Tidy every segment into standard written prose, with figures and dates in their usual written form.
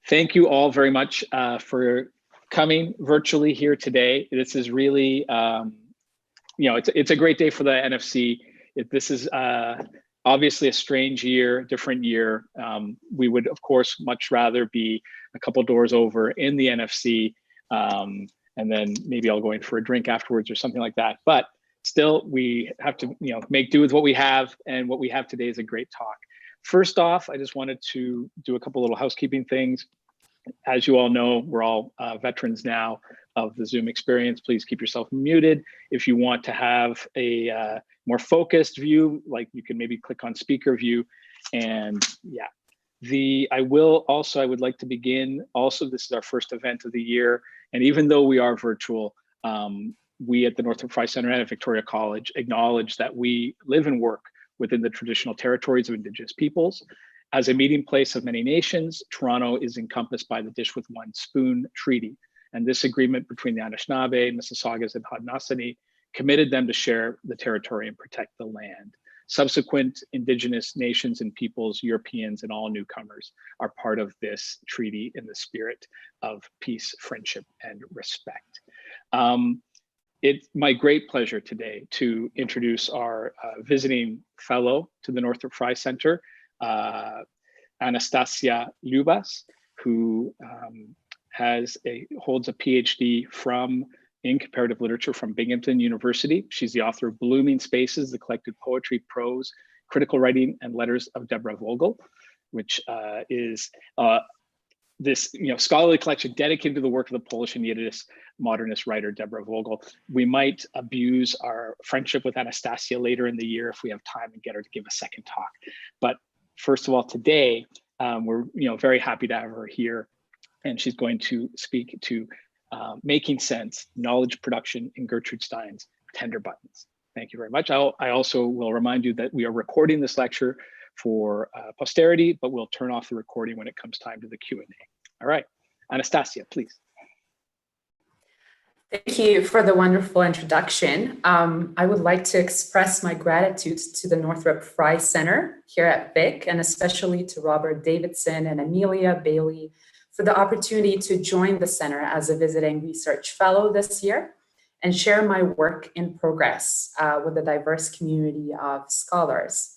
Thank you all very much for coming virtually here today. This is really, it's a great day for the NFC. This is obviously a strange year, different year. We would, of course, much rather be a couple doors over in the NFC, and then maybe I'll go in for a drink afterwards or something like that. But still, we have to, make do with what we have, and what we have today is a great talk. First off, I just wanted to do a couple little housekeeping things. As you all know, we're all veterans now of the Zoom experience. Please keep yourself muted. If you want to have a more focused view, like you can maybe click on speaker view. And yeah, I would like to begin. Also, this is our first event of the year. And even though we are virtual, we at the Northrop Frye Center and at Victoria College acknowledge that we live and work within the traditional territories of Indigenous peoples. As a meeting place of many nations, Toronto is encompassed by the Dish with One Spoon Treaty. And this agreement between the Anishinaabe, Mississaugas, and Haudenosaunee committed them to share the territory and protect the land. Subsequent Indigenous nations and peoples, Europeans, and all newcomers are part of this treaty in the spirit of peace, friendship, and respect. It's my great pleasure today to introduce our visiting fellow to the Northrop Frye Center, Anastasiya Lyubas, who holds a PhD in comparative literature from Binghamton University. She's the author of Blooming Spaces, the collected poetry, prose, critical writing, and letters of Deborah Vogel, which is this scholarly collection dedicated to the work of the Polish and Yiddish modernist writer Deborah Vogel. We might abuse our friendship with Anastasiya later in the year if we have time and get her to give a second talk. But first of all, today, we're very happy to have her here, and she's going to speak to making sense, knowledge production in Gertrude Stein's Tender Buttons. Thank you very much. I also will remind you that we are recording this lecture for posterity, but we'll turn off the recording when it comes time to the Q&A. All right, Anastasiya, please. Thank you for the wonderful introduction. I would like to express my gratitude to the Northrop Frye Center here at Vic, and especially to Robert Davidson and Amelia Bailey for the opportunity to join the center as a visiting research fellow this year and share my work in progress with a diverse community of scholars.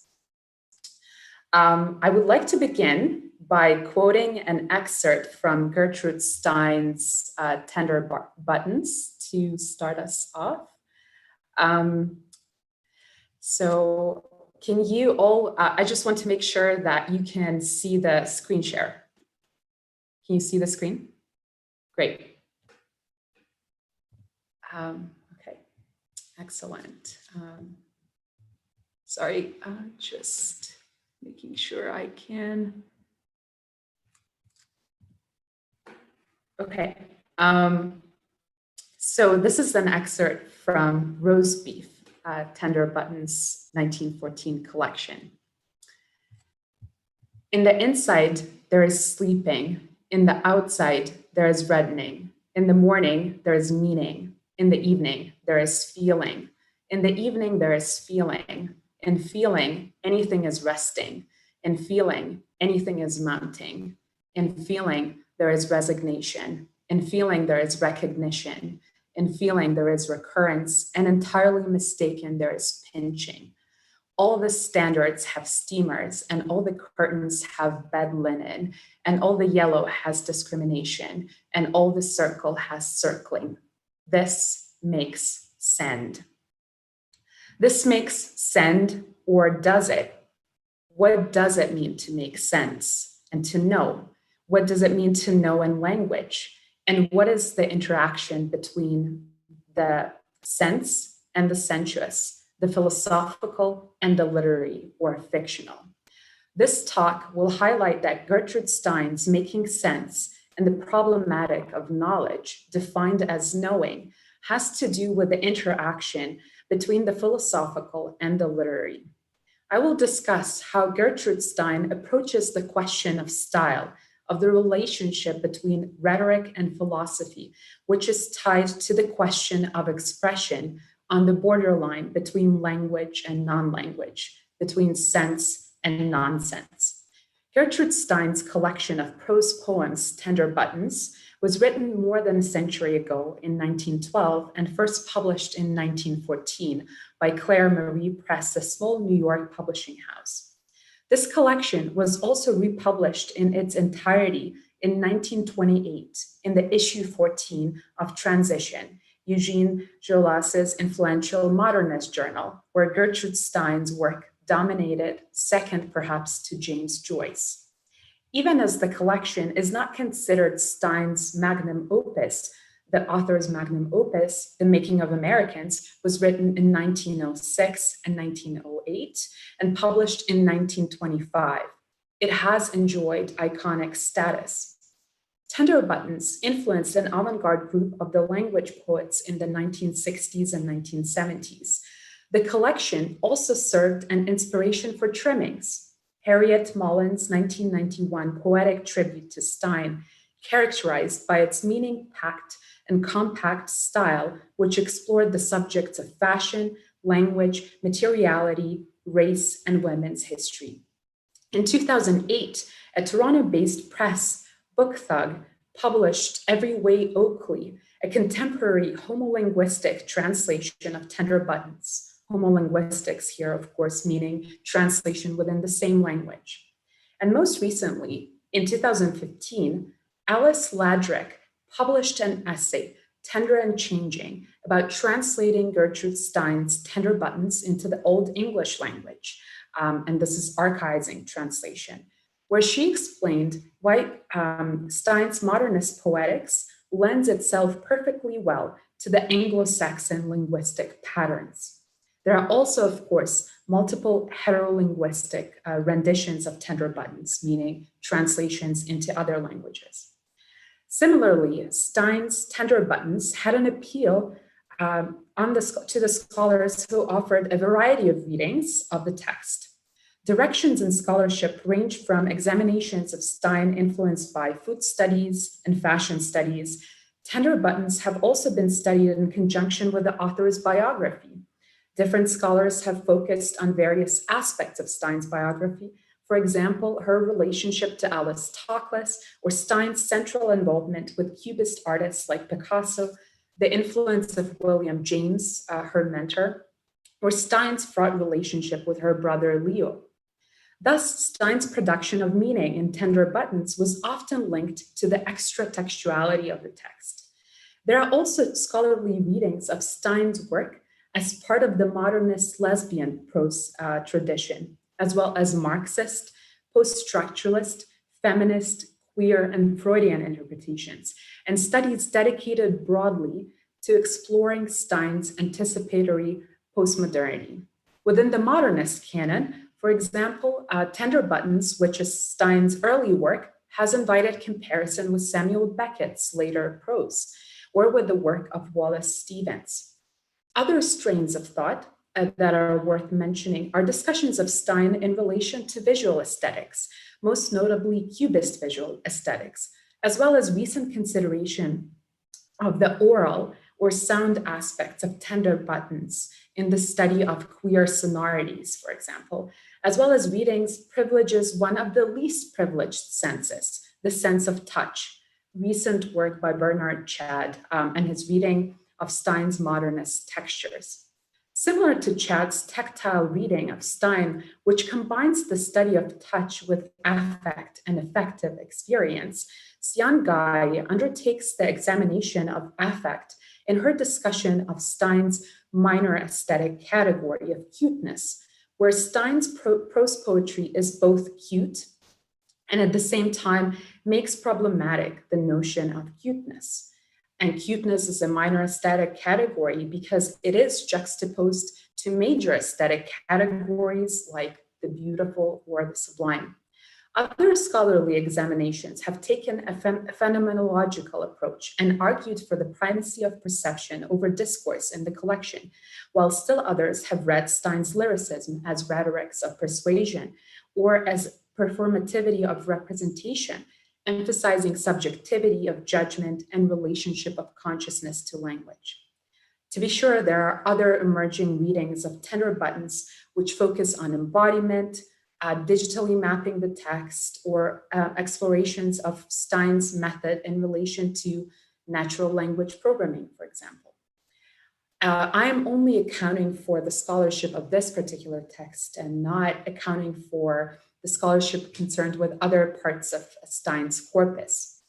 I would like to begin by quoting an excerpt from Gertrude Stein's Tender Buttons to start us off. So can you all, I just want to make sure that you can see the screen share. Can you see the screen? Great. Okay, excellent. Sorry, just making sure I can. Okay, so this is an excerpt from Rose Beef, Tender Buttons 1914 collection. In the inside, there is sleeping. In the outside, there is reddening. In the morning, there is meaning. In the evening, there is feeling. In the evening, there is feeling. In feeling, anything is resting. In feeling, anything is mounting. In feeling, there is resignation. In feeling, there is recognition. In feeling, there is recurrence. And entirely mistaken, there is pinching. All the standards have steamers, and all the curtains have bed linen, and all the yellow has discrimination, and all the circle has circling. This makes send. This makes send, or does it? What does it mean to make sense and to know? What does it mean to know in language? And what is the interaction between the sense and the sensuous, the philosophical and the literary or fictional? This talk will highlight that Gertrude Stein's making sense and the problematic of knowledge, defined as knowing, has to do with the interaction between the philosophical and the literary. I will discuss how Gertrude Stein approaches the question of style, of the relationship between rhetoric and philosophy, which is tied to the question of expression on the borderline between language and non-language, between sense and nonsense. Gertrude Stein's collection of prose poems, Tender Buttons, was written more than a century ago in 1912 and first published in 1914 by Claire Marie Press, a small New York publishing house. This collection was also republished in its entirety in 1928 in the issue 14 of Transition, Eugene Jolas's influential modernist journal, where Gertrude Stein's work dominated, second perhaps to James Joyce. Even as the collection is not considered Stein's magnum opus, the author's magnum opus, The Making of Americans, was written in 1906 and 1908 and published in 1925. It has enjoyed iconic status. Tender Buttons influenced an avant-garde group of the language poets in the 1960s and 1970s. The collection also served an inspiration for trimmings. Harriet Mullen's 1991 poetic tribute to Stein, characterized by its meaning-packed and compact style, which explored the subjects of fashion, language, materiality, race, and women's history. In 2008, a Toronto-based press, Book Thug, published Every Way Oakley, a contemporary homolinguistic translation of Tender Buttons. Homolinguistics here, of course, meaning translation within the same language. And most recently, in 2015, Alice Ladrick published an essay, Tender and Changing, about translating Gertrude Stein's Tender Buttons into the Old English language. And this is archaizing translation, where she explained why Stein's modernist poetics lends itself perfectly well to the Anglo-Saxon linguistic patterns. There are also, of course, multiple heterolinguistic renditions of Tender Buttons, meaning translations into other languages. Similarly, Stein's Tender Buttons had an appeal to the scholars who offered a variety of readings of the text. Directions in scholarship range from examinations of Stein influenced by food studies and fashion studies. Tender Buttons have also been studied in conjunction with the author's biography. Different scholars have focused on various aspects of Stein's biography, for example, her relationship to Alice Toklas, or Stein's central involvement with Cubist artists like Picasso, the influence of William James, her mentor, or Stein's fraught relationship with her brother Leo. Thus, Stein's production of meaning in Tender Buttons was often linked to the extra textuality of the text. There are also scholarly readings of Stein's work as part of the modernist lesbian prose tradition, as well as Marxist, post-structuralist, feminist, queer, and Freudian interpretations, and studies dedicated broadly to exploring Stein's anticipatory postmodernity. Within the modernist canon, for example, Tender Buttons, which is Stein's early work, has invited comparison with Samuel Beckett's later prose, or with the work of Wallace Stevens. Other strains of thought that are worth mentioning are discussions of Stein in relation to visual aesthetics, most notably Cubist visual aesthetics, as well as recent consideration of the oral or sound aspects of Tender Buttons in the study of queer sonorities, for example, as well as readings privileges one of the least privileged senses, the sense of touch. Recent work by Bernard Chad and his reading of Stein's modernist textures. Similar to Chad's tactile reading of Stein, which combines the study of touch with affect and affective experience, Xian Gai undertakes the examination of affect in her discussion of Stein's minor aesthetic category of cuteness, where Stein's prose poetry is both cute and at the same time makes problematic the notion of cuteness. And cuteness is a minor aesthetic category because it is juxtaposed to major aesthetic categories like the beautiful or the sublime. Other scholarly examinations have taken a phenomenological approach and argued for the primacy of perception over discourse in the collection, while still others have read Stein's lyricism as rhetorics of persuasion or as performativity of representation, emphasizing subjectivity of judgment and relationship of consciousness to language. To be sure, there are other emerging readings of Tender Buttons which focus on embodiment, digitally mapping the text, or explorations of Stein's method in relation to natural language programming, for example. I am only accounting for the scholarship of this particular text and not accounting for the scholarship concerned with other parts of Stein's corpus.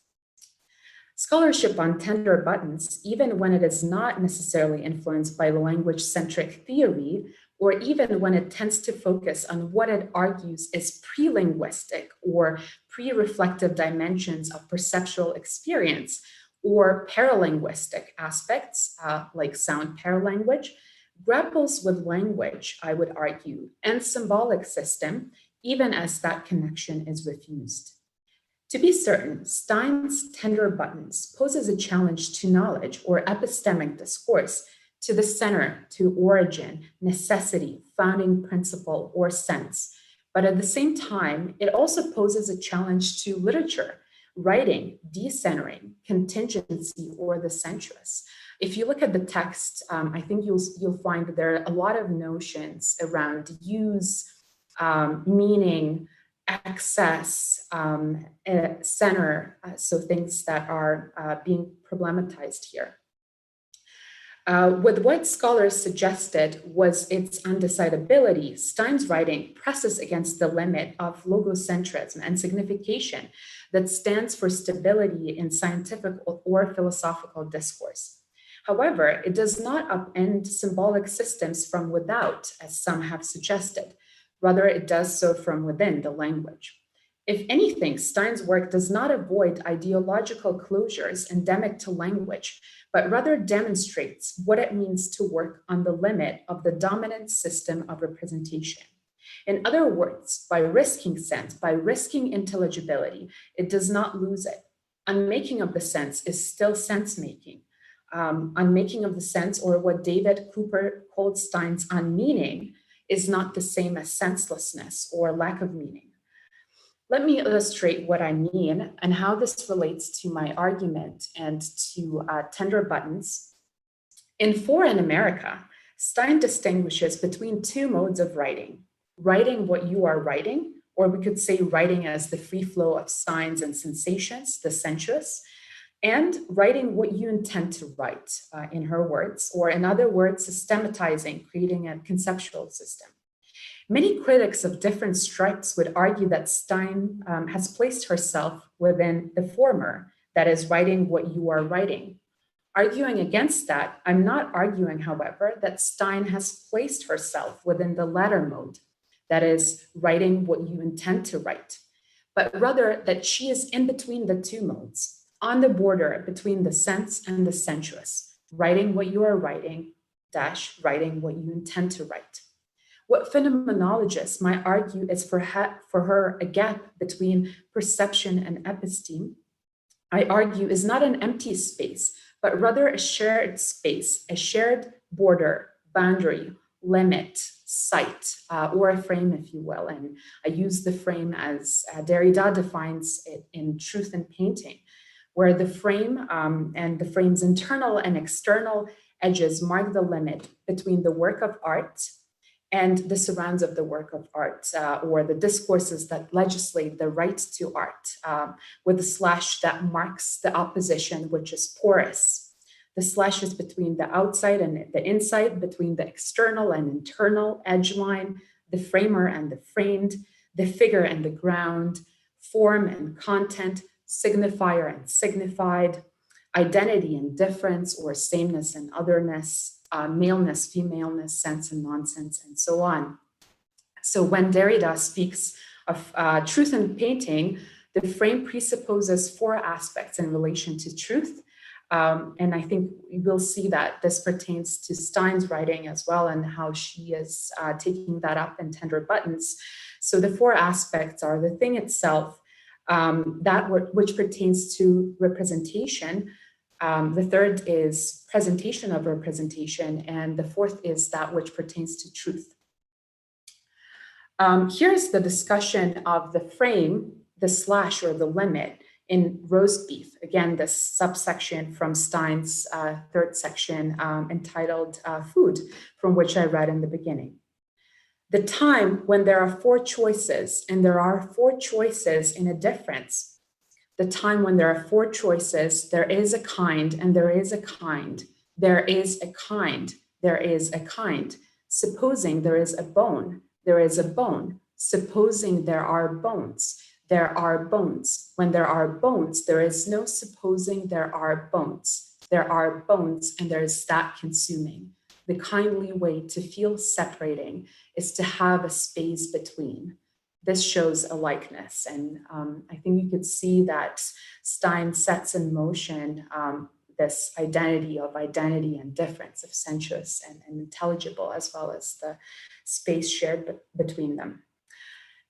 Scholarship on tender buttons, even when it is not necessarily influenced by language-centric theory, or even when it tends to focus on what it argues is pre-linguistic or pre-reflective dimensions of perceptual experience, or paralinguistic aspects, like sound paralanguage, grapples with language, I would argue, and symbolic system, even as that connection is refused. To be certain, Stein's tender buttons poses a challenge to knowledge or epistemic discourse, to the center, to origin, necessity, founding principle, or sense. But at the same time, it also poses a challenge to literature, writing, decentering, contingency, or the sensuous. If you look at the text, I think you'll find that there are a lot of notions around use, meaning, access, center, so things that are being problematized here. With what scholars suggested was its undecidability, Stein's writing presses against the limit of logocentrism and signification that stands for stability in scientific or philosophical discourse. However, it does not upend symbolic systems from without, as some have suggested. Rather, it does so from within the language. If anything, Stein's work does not avoid ideological closures endemic to language, but rather demonstrates what it means to work on the limit of the dominant system of representation. In other words, by risking sense, by risking intelligibility, it does not lose it. Unmaking of the sense is still sense-making. Unmaking of the sense, or what David Cooper called Stein's unmeaning, is not the same as senselessness or lack of meaning. Let me illustrate what I mean and how this relates to my argument and to tender buttons. In For in America, Stein distinguishes between two modes of writing: writing what you are writing, or we could say writing as the free flow of signs and sensations, the sensuous, and writing what you intend to write, in her words, or in other words, systematizing, creating a conceptual system. Many critics of different stripes would argue that Stein has placed herself within the former, that is, writing what you are writing. Arguing against that, I'm not arguing, however, that Stein has placed herself within the latter mode, that is, writing what you intend to write, but rather that she is in between the two modes, on the border between the sense and the sensuous, writing what you are writing, writing what you intend to write. What phenomenologists might argue is for her a gap between perception and episteme, I argue, is not an empty space, but rather a shared space, a shared border, boundary, limit, site, or a frame, if you will. And I use the frame as Derrida defines it in Truth in Painting, where the frame and the frame's internal and external edges mark the limit between the work of art and the surrounds of the work of art, or the discourses that legislate the right to art, with a slash that marks the opposition, which is porous. The slash is between the outside and the inside, between the external and internal edge line, the framer and the framed, the figure and the ground, form and content, signifier and signified, identity and difference, or sameness and otherness, maleness, femaleness, sense and nonsense, and so on. So when Derrida speaks of truth in painting, the frame presupposes four aspects in relation to truth. And I think we'll see that this pertains to Stein's writing as well, and how she is taking that up in Tender Buttons. So the four aspects are the thing itself, which pertains to representation. The third is presentation of representation, and the fourth is that which pertains to truth. Here's the discussion of the frame, the slash or the limit in Roast Beef. Again, this subsection from Stein's third section entitled Food, from which I read in the beginning. The time when there are four choices, and there are four choices in a difference. The time when there are four choices, there is a kind, and there is a kind. There is a kind, there is a kind. Supposing there is a bone, there is a bone. Supposing there are bones, there are bones. When there are bones, there is no supposing there are bones. There are bones, and there is that consuming. The kindly way to feel separating is to have a space between. This shows a likeness. And I think you could see that Stein sets in motion this identity and difference, of sensuous and intelligible, as well as the space shared between them.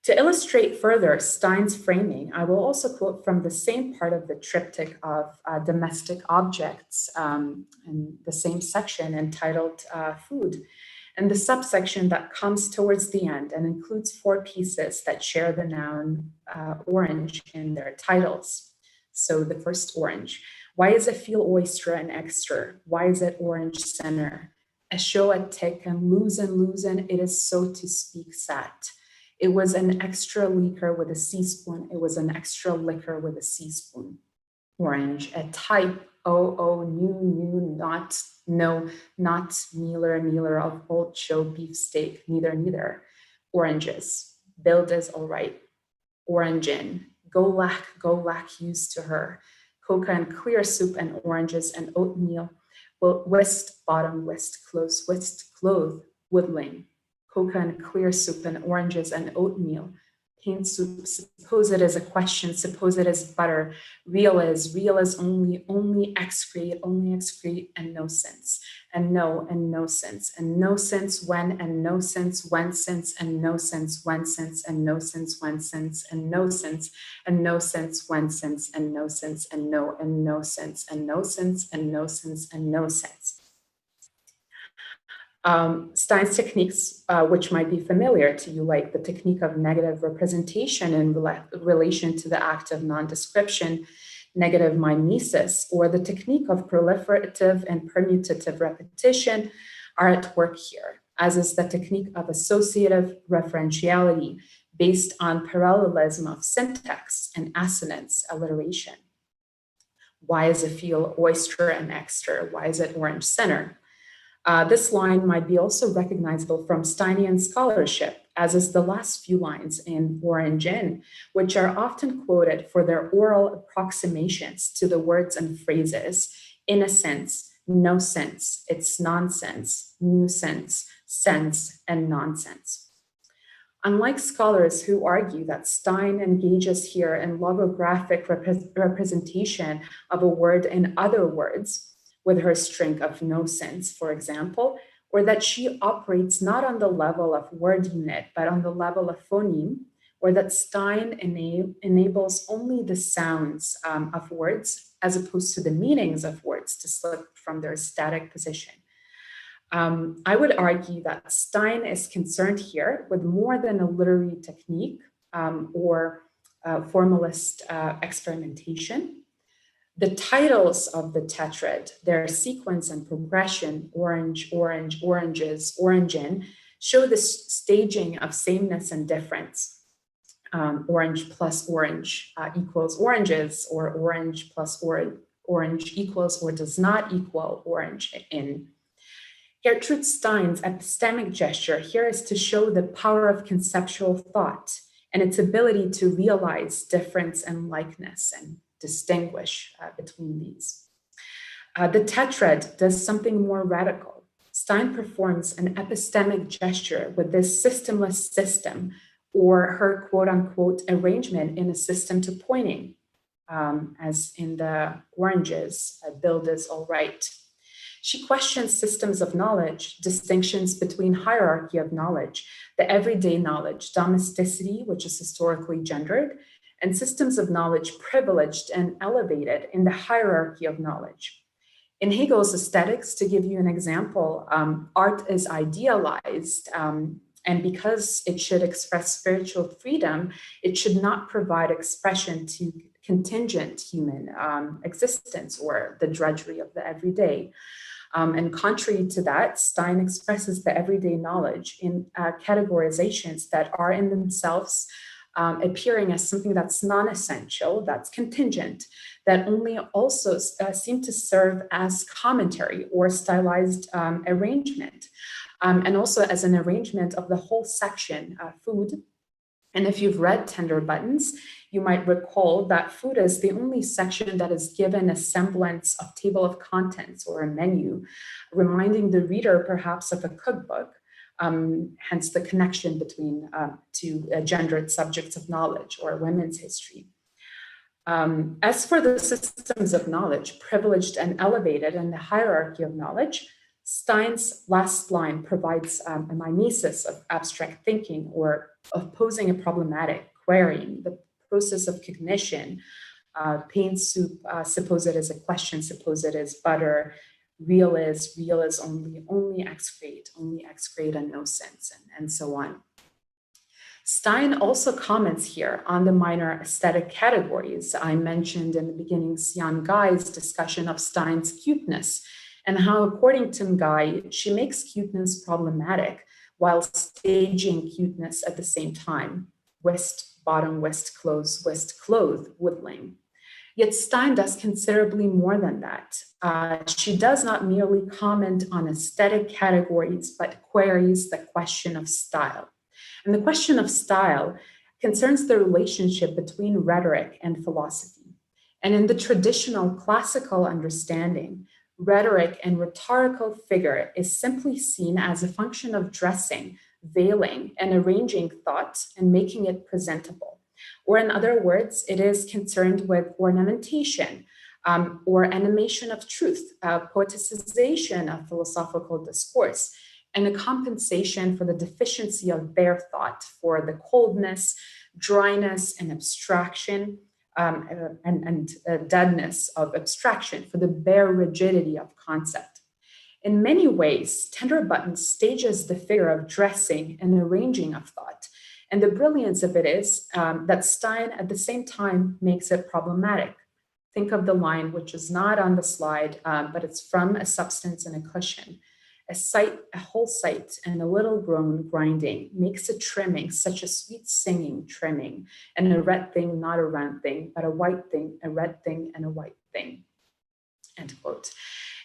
To illustrate further Stein's framing, I will also quote from the same part of the triptych of domestic objects in the same section entitled Food, and the subsection that comes towards the end and includes four pieces that share the noun orange in their titles. So the first, orange. Why is it feel oyster and extra? Why is it orange center? A show a tick and loosen, it is so to speak sat. It was an extra liquor with a teaspoon. It was an extra liquor with a teaspoon. Orange, a type, new, not, no, not, neither of old show beefsteak, neither. Oranges, build is all right. Orangin, go lack used to her. Coca and clear soup and oranges and oatmeal. Well, whist, bottom, whist, close, whist, clothe, woodling. Coca and clear soup and oranges and oatmeal. Paint soup, suppose it is a question, suppose it is butter. Real is only excrete, and no sense. And no sense. And no sense when, and no sense when since, and no sense when since, and no sense when since, and no sense, and no sense when since, and no sense, and no sense, and no sense, and no sense, and no sense. Stein's techniques, which might be familiar to you, like the technique of negative representation in relation to the act of non-description, negative mimesis, or the technique of proliferative and permutative repetition, are at work here, as is the technique of associative referentiality based on parallelism of syntax and assonance alliteration. Why is it feel oyster and extra? Why is it orange center? This line might be also recognizable from Steinian scholarship, as is the last few lines in Orange In, which are often quoted for their oral approximations to the words and phrases, in a sense, no sense, it's nonsense, nuisance, sense, and nonsense. Unlike scholars who argue that Stein engages here in logographic representation of a word in other words, with her string of no sense, for example, or that she operates not on the level of word unit, but on the level of phoneme, or that Stein enables only the sounds of words as opposed to the meanings of words to slip from their static position. I would argue that Stein is concerned here with more than a literary technique or formalist experimentation. The titles of the tetrad, their sequence and progression, orange, orange, oranges, orangin, show the staging of sameness and difference. Orange plus orange equals oranges, or orange plus orange equals or does not equal orange in. Gertrude Stein's epistemic gesture here is to show the power of conceptual thought and its ability to realize difference and likeness and distinguish between these. The tetrad does something more radical. Stein performs an epistemic gesture with this systemless system, or her quote unquote arrangement in a system to pointing, as in the oranges, build is all right. She questions systems of knowledge, distinctions between hierarchy of knowledge, the everyday knowledge, domesticity, which is historically gendered, and systems of knowledge privileged and elevated in the hierarchy of knowledge. In Hegel's aesthetics, to give you an example, art is idealized, and because it should express spiritual freedom, it should not provide expression to contingent human existence or the drudgery of the everyday. And contrary to that, Stein expresses the everyday knowledge in categorizations that are in themselves appearing as something that's non-essential, that's contingent, that only also seem to serve as commentary or stylized arrangement, and also as an arrangement of the whole section, food. And if you've read Tender Buttons, you might recall that food is the only section that is given a semblance of table of contents or a menu, reminding the reader perhaps of a cookbook, hence the connection between two gendered subjects of knowledge or women's history. As for the systems of knowledge, privileged and elevated in the hierarchy of knowledge, Stein's last line provides a mimesis of abstract thinking or of posing a problematic, querying the process of cognition. Pain soup, suppose it is a question, suppose it is butter, real is only excrete and no sense, and so on. Stein also comments here on the minor aesthetic categories. I mentioned in the beginning Xian Gai's discussion of Stein's cuteness and how, according to Gai, she makes cuteness problematic while staging cuteness at the same time. West, bottom, west, clothes, woodling. Yet Stein does considerably more than that. She does not merely comment on aesthetic categories, but queries the question of style. And the question of style concerns the relationship between rhetoric and philosophy. And in the traditional classical understanding, rhetoric and rhetorical figure is simply seen as a function of dressing, veiling, and arranging thought and making it presentable. Or in other words, it is concerned with ornamentation or animation of truth, poeticization of philosophical discourse, and a compensation for the deficiency of bare thought, for the coldness, dryness, and abstraction, and deadness of abstraction, for the bare rigidity of concept. In many ways, Tender Buttons stages the figure of dressing and arranging of thought. And the brilliance of it is that Stein, at the same time, makes it problematic. Think of the line, which is not on the slide, but it's from A Substance and a Cushion. A sight, a whole sight, and a little groan grinding makes a trimming, such a sweet singing trimming, and a red thing, not a round thing, but a white thing, a red thing, and a white thing. End quote.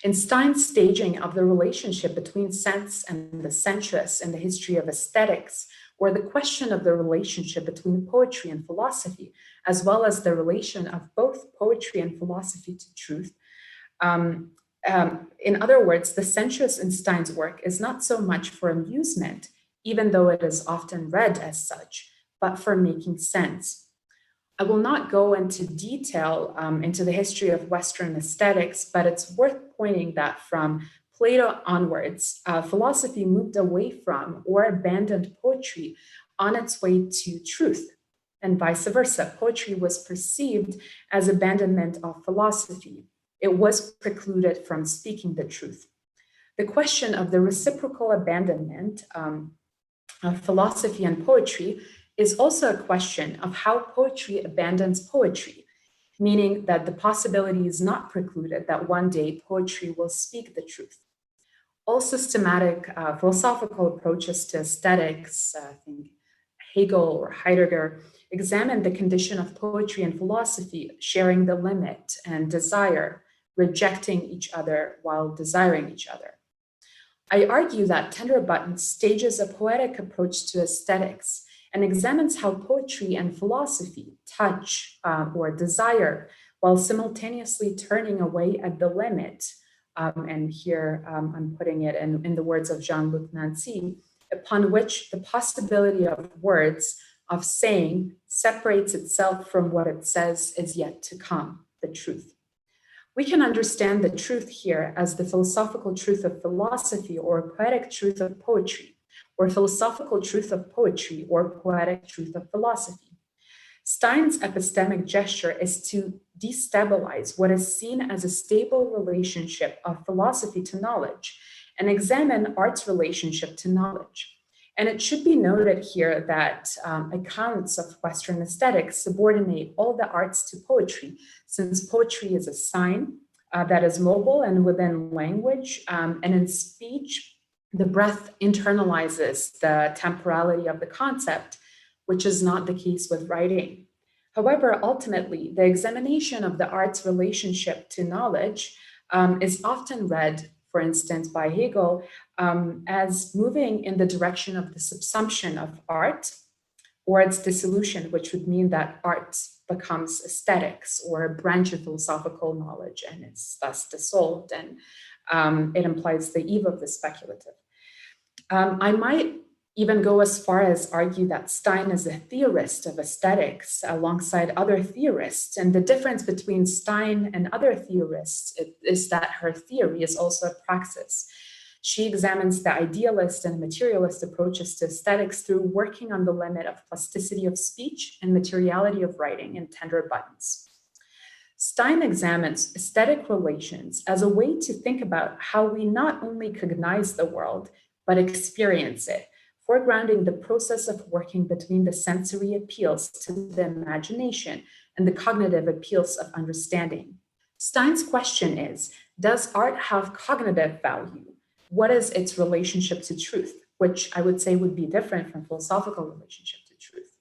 In Stein's staging of the relationship between sense and the sensuous in the history of aesthetics, or the question of the relationship between poetry and philosophy, as well as the relation of both poetry and philosophy to truth, in other words, the sensuous in Stein's work is not so much for amusement, even though it is often read as such, but for making sense. I will not go into detail into the history of Western aesthetics, but it's worth pointing that from Plato onwards, philosophy moved away from or abandoned poetry on its way to truth, and vice versa. Poetry was perceived as abandonment of philosophy. It was precluded from speaking the truth. The question of the reciprocal abandonment of philosophy and poetry is also a question of how poetry abandons poetry, meaning that the possibility is not precluded that one day poetry will speak the truth. All systematic philosophical approaches to aesthetics, I think Hegel or Heidegger, examine the condition of poetry and philosophy, sharing the limit and desire, rejecting each other while desiring each other. I argue that Tender Buttons stages a poetic approach to aesthetics and examines how poetry and philosophy touch or desire while simultaneously turning away at the limit. And here I'm putting it in the words of Jean-Luc Nancy, upon which the possibility of words, of saying, separates itself from what it says is yet to come, the truth. We can understand the truth here as the philosophical truth of philosophy or poetic truth of poetry, or philosophical truth of poetry or poetic truth of philosophy. Stein's epistemic gesture is to destabilize what is seen as a stable relationship of philosophy to knowledge and examine art's relationship to knowledge. And it should be noted here that accounts of Western aesthetics subordinate all the arts to poetry, since poetry is a sign, that is mobile and within language. And in speech, the breath internalizes the temporality of the concept, which is not the case with writing. However, ultimately, the examination of the art's relationship to knowledge is often read, for instance, by Hegel, as moving in the direction of the subsumption of art or its dissolution, which would mean that art becomes aesthetics or a branch of philosophical knowledge and it's thus dissolved, and it implies the eve of the speculative. I might even go as far as argue that Stein is a theorist of aesthetics alongside other theorists. And the difference between Stein and other theorists is that her theory is also a praxis. She examines the idealist and materialist approaches to aesthetics through working on the limit of plasticity of speech and materiality of writing in Tender Buttons. Stein examines aesthetic relations as a way to think about how we not only cognize the world, but experience it, foregrounding the process of working between the sensory appeals to the imagination and the cognitive appeals of understanding. Stein's question is, does art have cognitive value? What is its relationship to truth? Which I would say would be different from philosophical relationship to truth.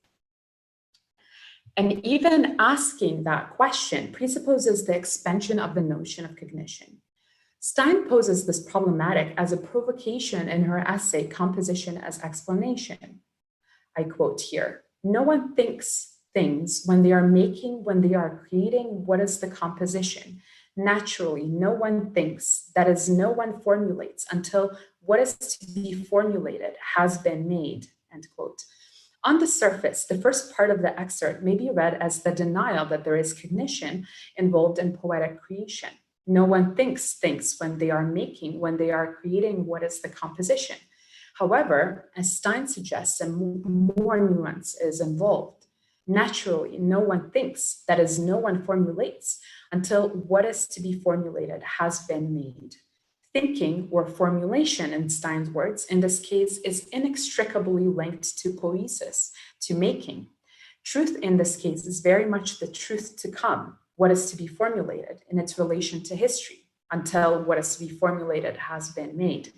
And even asking that question presupposes the expansion of the notion of cognition. Stein poses this problematic as a provocation in her essay, Composition as Explanation. I quote here, "No one thinks things when they are making, when they are creating, what is the composition? Naturally, no one thinks, that is, no one formulates until what is to be formulated has been made," end quote. On the surface, the first part of the excerpt may be read as the denial that there is cognition involved in poetic creation. No one thinks when they are making, when they are creating, what is the composition. However, as Stein suggests, a more nuance is involved. Naturally, no one thinks, that is, no one formulates until what is to be formulated has been made. Thinking, or formulation in Stein's words, in this case, is inextricably linked to poiesis, to making. Truth in this case is very much the truth to come, what is to be formulated in its relation to history, until what is to be formulated has been made.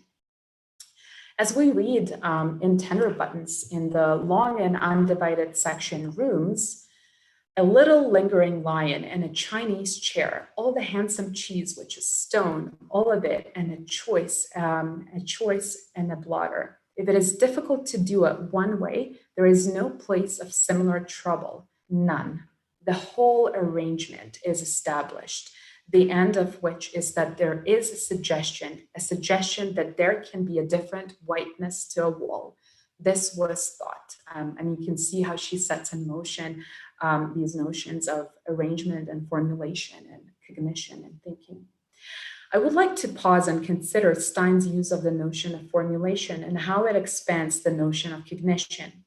As we read in Tender Buttons in the long and undivided section Rooms, a little lingering lion and a Chinese chair, all the handsome cheese which is stone, all of it, and a choice and a blotter. If it is difficult to do it one way, there is no place of similar trouble, none. The whole arrangement is established, the end of which is that there is a suggestion that there can be a different whiteness to a wall. This was thought. And you can see how she sets in motion these notions of arrangement and formulation and cognition and thinking. I would like to pause and consider Stein's use of the notion of formulation and how it expands the notion of cognition.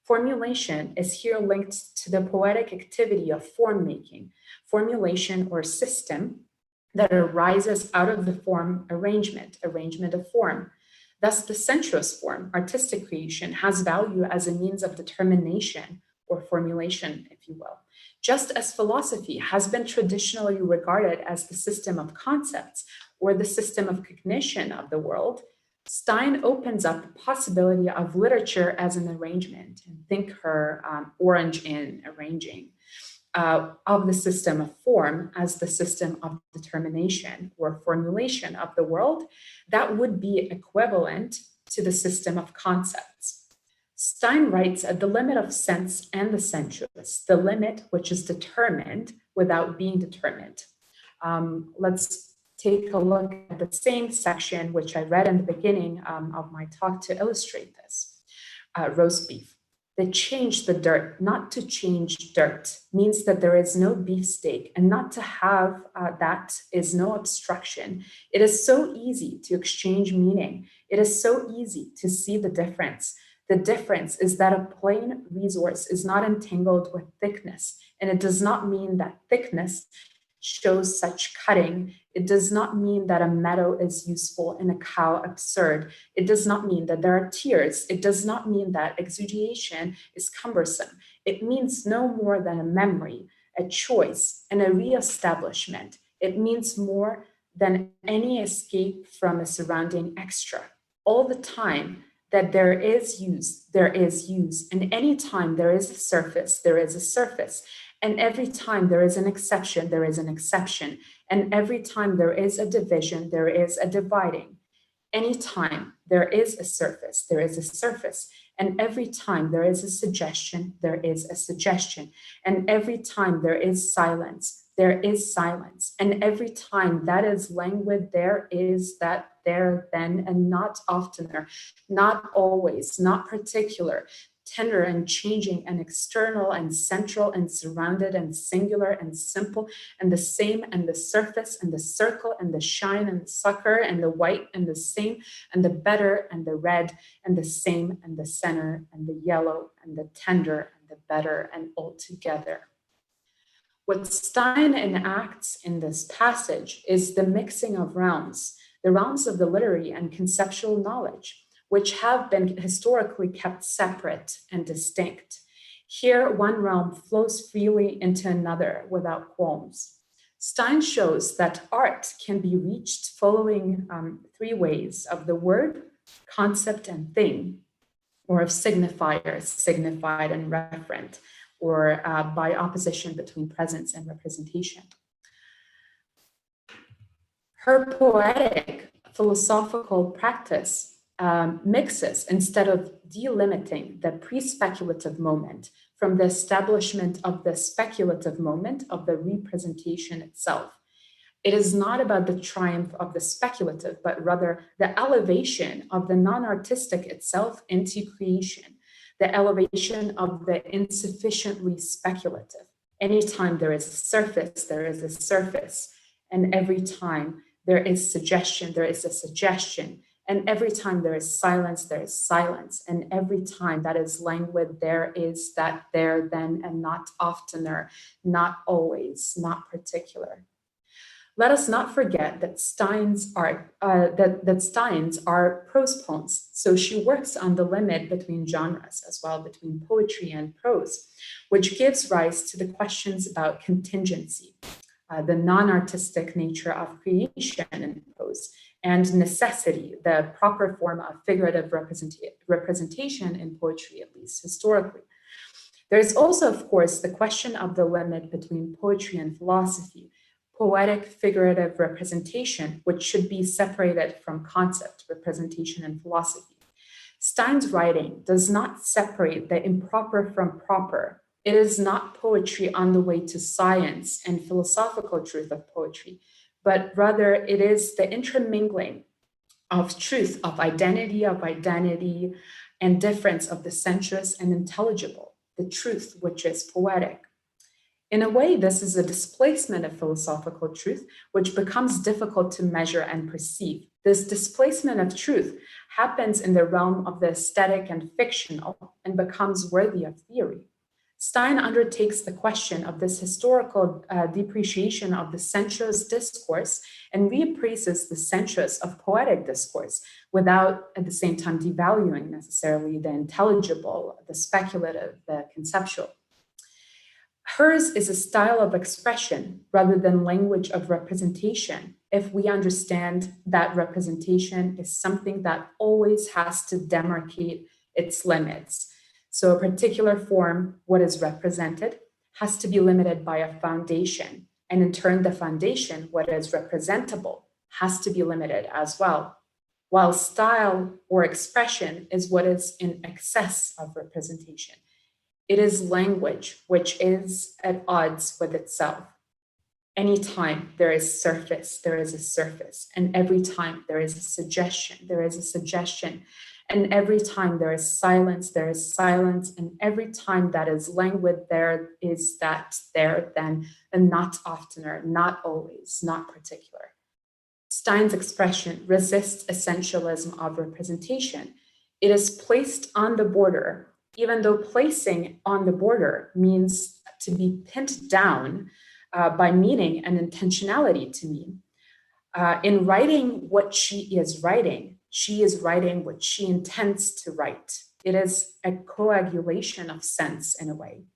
Formulation is here linked to the poetic activity of form making, formulation or system that arises out of the form arrangement of form. Thus, the sensuous form, artistic creation, has value as a means of determination or formulation, if you will. Just as philosophy has been traditionally regarded as the system of concepts or the system of cognition of the world, Stein opens up the possibility of literature as an arrangement, and think her orange in arranging, of the system of form as the system of determination or formulation of the world that would be equivalent to the system of concepts. Stein writes at the limit of sense and the sensuous, the limit which is determined without being determined. Let's take a look at the same section, which I read in the beginning of my talk to illustrate this. Roast beef. They change the dirt, not to change dirt, means that there is no beefsteak, and not to have that is no obstruction. It is so easy to exchange meaning. It is so easy to see the difference. The difference is that a plain resource is not entangled with thickness, and it does not mean that thickness shows such cutting. It does not mean that a meadow is useful and a cow absurd. It does not mean that there are tears. It does not mean that exudation is cumbersome. It means no more than a memory, a choice, and a reestablishment. It means more than any escape from a surrounding extra. All the time that there is use, there is use. And any time there is a surface, there is a surface. And every time there is an exception, there is an exception. And every time there is a division, there is a dividing. Anytime there is a surface, there is a surface. And every time there is a suggestion, there is a suggestion. And every time there is silence, there is silence. And every time that is languid, there is that there, then, and not oftener, not always, not particular, tender and changing and external and central and surrounded and singular and simple and the same and the surface and the circle and the shine and the sucker and the white and the same and the better and the red and the same and the center and the yellow and the tender and the better and all together. What Stein enacts in this passage is the mixing of realms, the realms of the literary and conceptual knowledge, which have been historically kept separate and distinct. Here, one realm flows freely into another without qualms. Stein shows that art can be reached following three ways: of the word, concept, and thing, or of signifiers, signified and referent, or by opposition between presence and representation. Her poetic philosophical practice mixes, instead of delimiting the pre-speculative moment from the establishment of the speculative moment of the representation itself. It is not about the triumph of the speculative, but rather the elevation of the non-artistic itself into creation, the elevation of the insufficiently speculative. Anytime there is a surface, there is a surface. And every time there is suggestion, there is a suggestion. And every time there is silence, there is silence. And every time that is languid, there is that there, then, and not oftener, not always, not particular. Let us not forget that Stein's art, that Stein's are prose poems. So she works on the limit between genres as well, between poetry and prose, which gives rise to the questions about contingency, the non-artistic nature of creation in prose, and necessity, the proper form of figurative representation in poetry, at least historically. There's also, of course, the question of the limit between poetry and philosophy, poetic figurative representation, which should be separated from concept, representation, and philosophy. Stein's writing does not separate the improper from proper. It is not poetry on the way to science and philosophical truth of poetry, but rather it is the intermingling of truth, of identity, and difference of the sensuous and intelligible, the truth which is poetic. In a way, this is a displacement of philosophical truth, which becomes difficult to measure and perceive. This displacement of truth happens in the realm of the aesthetic and fictional and becomes worthy of theory. Stein undertakes the question of this historical depreciation of the sensuous discourse and reappraises the sensuous of poetic discourse without at the same time devaluing necessarily the intelligible, the speculative, the conceptual. Hers is a style of expression rather than language of representation, if we understand that representation is something that always has to demarcate its limits. So a particular form, what is represented, has to be limited by a foundation. And in turn, the foundation, what is representable, has to be limited as well. While style or expression is what is in excess of representation. It is language which is at odds with itself. Anytime there is surface, there is a surface. And every time there is a suggestion, there is a suggestion. And every time there is silence, there is silence. And every time that is languid, there is that there, then, and not oftener, not always, not particular. Stein's expression resists essentialism of representation. It is placed on the border, even though placing on the border means to be pinned down by meaning and intentionality to mean. In writing what she is writing what she intends to write. It is a coagulation of sense in a way.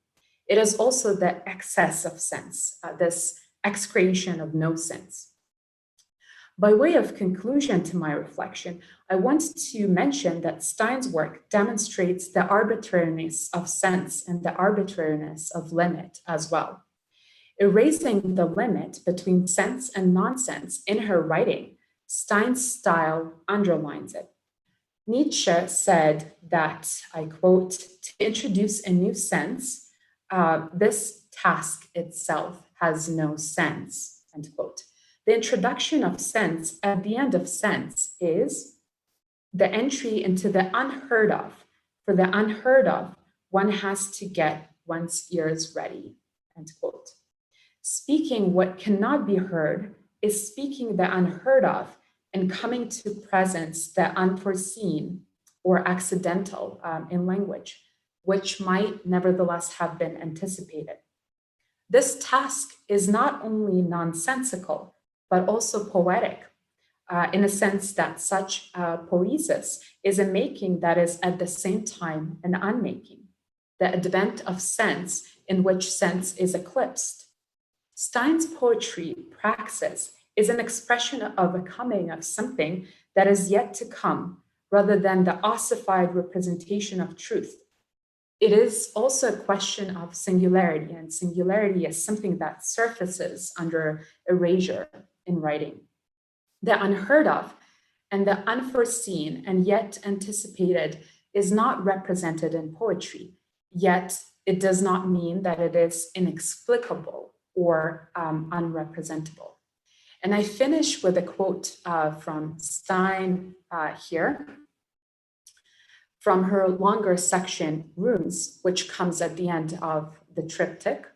It is also the excess of sense, this excretion of no sense. By way of conclusion to my reflection, I want to mention that Stein's work demonstrates the arbitrariness of sense and the arbitrariness of limit as well. Erasing the limit between sense and nonsense in her writing, Stein's style underlines it. Nietzsche said that, I quote, to introduce a new sense, this task itself has no sense, end quote. The introduction of sense at the end of sense is the entry into the unheard of. For the unheard of, one has to get one's ears ready, end quote. Speaking what cannot be heard is speaking the unheard of and coming to presence the unforeseen or accidental in language, which might nevertheless have been anticipated. This task is not only nonsensical, but also poetic, in a sense that such poesis is a making that is at the same time an unmaking, the advent of sense in which sense is eclipsed. Stein's poetry praxis is an expression of a coming of something that is yet to come, rather than the ossified representation of truth. It is also a question of singularity, and singularity is something that surfaces under erasure in writing. The unheard of and the unforeseen and yet anticipated is not represented in poetry, yet it does not mean that it is inexplicable or unrepresentable. And I finish with a quote from Stein here, from her longer section, Runes, which comes at the end of the triptych.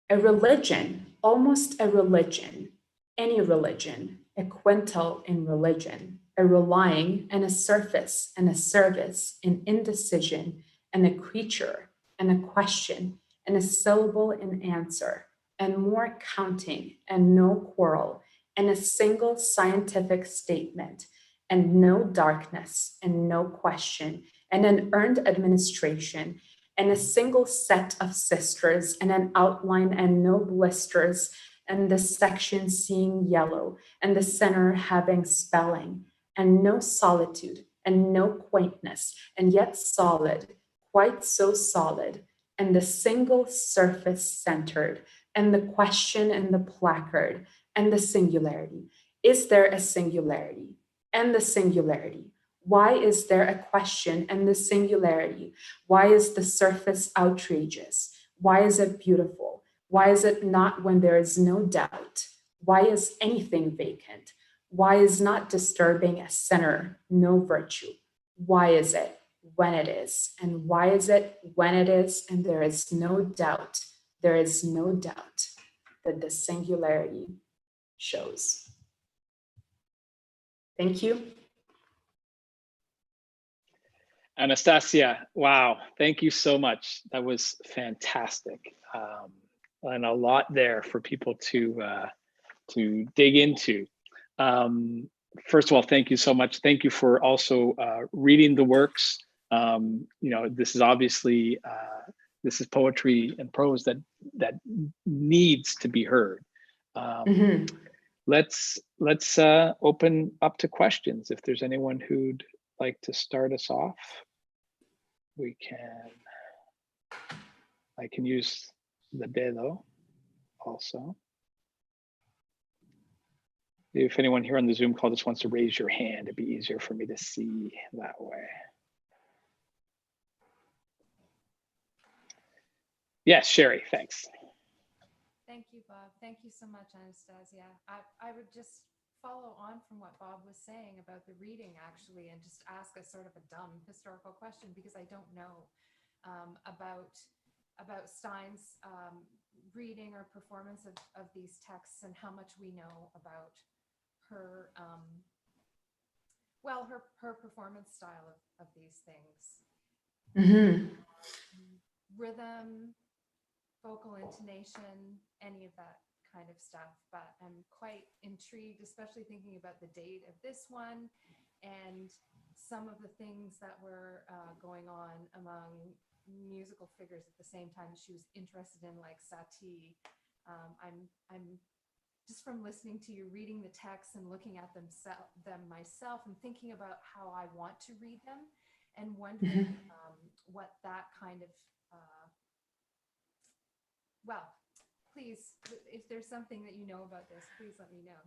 A religion, almost a religion, any religion, a quintil in religion, a relying and a surface and a service, an indecision and a creature and a question and a syllable in answer, and more counting and no quarrel, and a single scientific statement, and no darkness and no question, and an earned administration, and a single set of sisters, and an outline and no blisters, and the section seeing yellow, and the center having spelling, and no solitude, and no quaintness, and yet solid, quite so solid, and the single surface centered, and the question and the placard, and the singularity. Is there a singularity? And the singularity. Why is there a question and the singularity? Why is the surface outrageous? Why is it beautiful? Why is it not when there is no doubt? Why is anything vacant? Why is not disturbing a center no virtue? Why is it when it is? And why is it when it is? And there is no doubt, there is no doubt that the singularity shows. Thank you. Anastasiya, wow, thank you so much. That was fantastic. And a lot there for people to dig into. First of all, thank you so much. Thank you for also reading the works. This is obviously, this is poetry and prose that needs to be heard. Let's open up to questions. If there's anyone who'd like to start us off, we can. I can use the dedo also. If anyone here on the Zoom call just wants to raise your hand, it'd be easier for me to see that way. Yes, Sherry, thanks. Thank you, Bob. Thank you so much, Anastasiya. I would just follow on from what Bob was saying about the reading, actually, and just ask a sort of a dumb historical question, because I don't know about Stein's reading or performance of these texts, and how much we know about her her performance style of these things. Rhythm, vocal intonation, any of that kind of stuff. But I'm quite intrigued, especially thinking about the date of this one and some of the things that were going on among musical figures at the same time. She was interested in, like Satie, I'm just from listening to you, reading the text and looking at them myself, and thinking about how I want to read them, and wondering what that kind of, well, please, if there's something that you know about this, please let me know.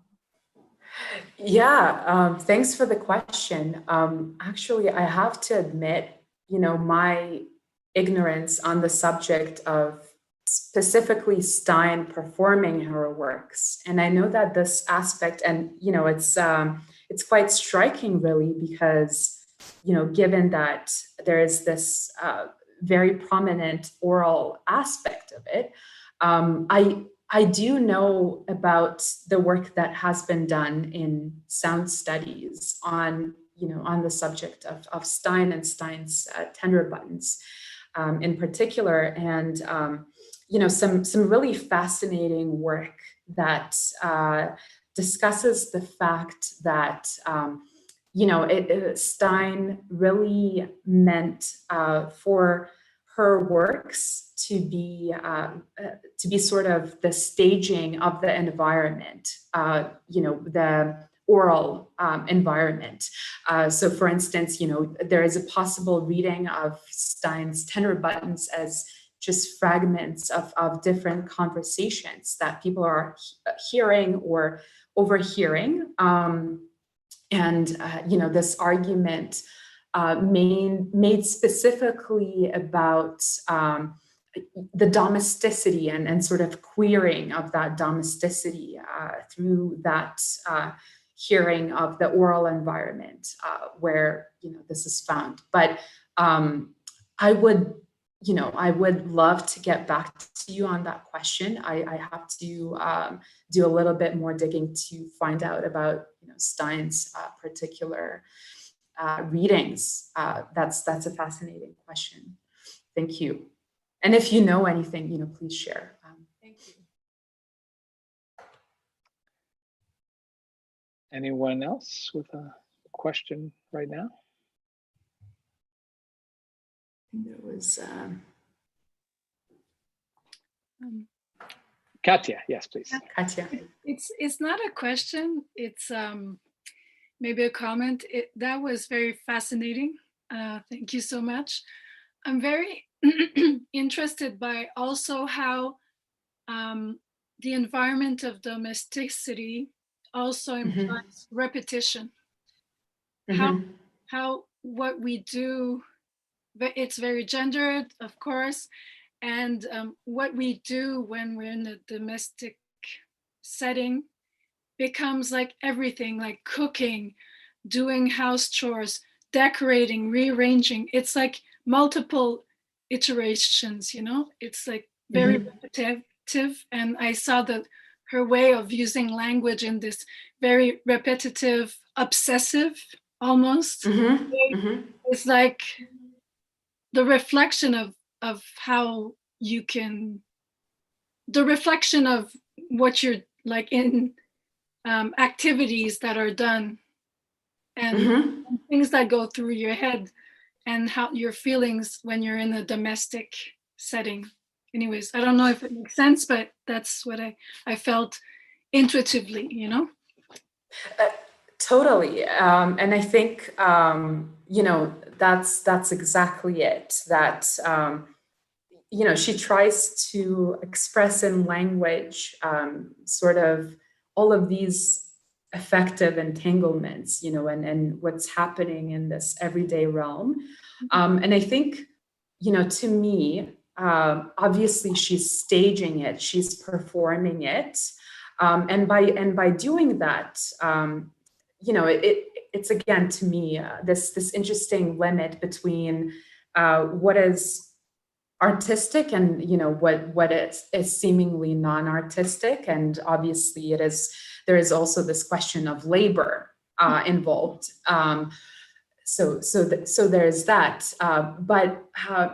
Yeah, thanks for the question. Actually, I have to admit, my ignorance on the subject of specifically Stein performing her works. And I know that this aspect, and it's quite striking, really, because given that there is this very prominent oral aspect of it, I do know about the work that has been done in sound studies on the subject of Stein and Stein's tenor buttons in particular, and some really fascinating work that discusses the fact that Stein really meant for her works to be sort of the staging of the environment, the oral environment. So for instance, there is a possible reading of Stein's tenor buttons as just fragments of different conversations that people are hearing or overhearing. This argument made specifically about the domesticity and sort of queering of that domesticity through that hearing of the oral environment where this is found. But I would love to get back to you on that question. I have to do a little bit more digging to find out about Stein's particular readings. That's a fascinating question. Thank you. And if you know anything, please share. Thank you. Anyone else with a question right now? There was Katya, yes, please. Katya. It's not a question. It's maybe a comment. That was very fascinating. Thank you so much. I'm very interested by also how the environment of domesticity also implies repetition. How what we do, it's very gendered, of course, and what we do when we're in a domestic setting becomes like everything, like cooking, doing house chores, decorating, rearranging. It's like multiple iterations, it's like very repetitive. And I saw that her way of using language in this very repetitive, obsessive almost is like the reflection of how you can, the reflection of what you're like in activities that are done and things that go through your head and how your feelings when you're in a domestic setting. Anyways, I don't know if it makes sense, but that's what I felt intuitively, Totally. And I think, that's exactly it, that, she tries to express in language sort of all of these affective entanglements, and what's happening in this everyday realm. And I think, to me, obviously she's staging it, she's performing it. And by doing that, it's again, to me, this interesting limit between what is artistic and what is seemingly non-artistic, and obviously there is also this question of labor involved. So there's that, but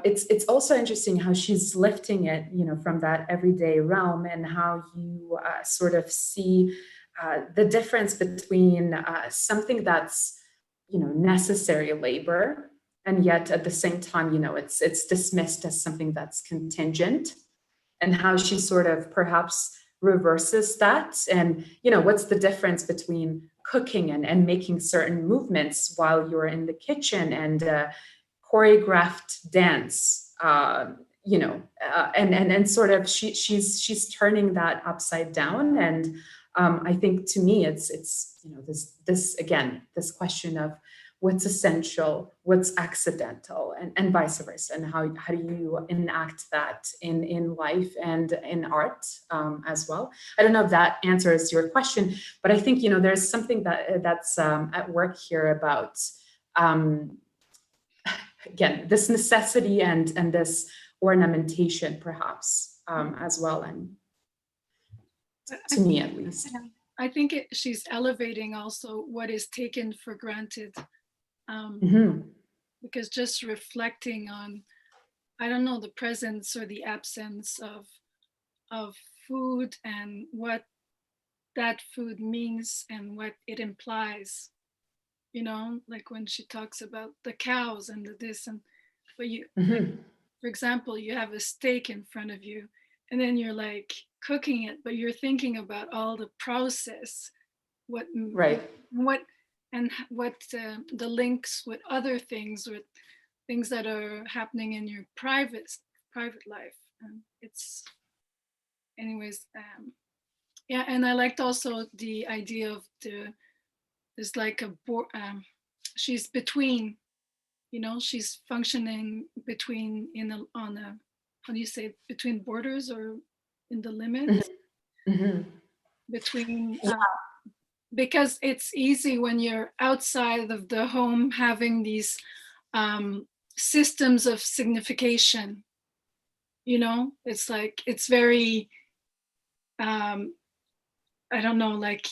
it's also interesting how she's lifting it, from that everyday realm, and how you sort of see the difference between something that's, necessary labor, and yet at the same time, it's dismissed as something that's contingent. and how she sort of perhaps reverses that. And, what's the difference between cooking and making certain movements while you're in the kitchen, and choreographed dance, and sort of she's turning that upside down. And I think, to me, it's this question of what's essential, what's accidental, and vice versa, and how do you enact that in life and in art as well. I don't know if that answers your question, but I think, there's something that's at work here about again, this necessity and this ornamentation, perhaps, as well, and to me at least. I think she's elevating also what is taken for granted, because just reflecting on, I don't know, the presence or the absence of food, and what that food means and what it implies. Like when she talks about the cows and the this, and but you, for example, you have a steak in front of you, and then you're like cooking it, but you're thinking about all the process, what the links with other things, with things that are happening in your private life. And it's, anyways, yeah. And I liked also the idea of there's like she's between, she's functioning between how do you say, between borders, or in the limits, between, because it's easy when you're outside of the home having these systems of signification. It's like, it's very, I don't know, like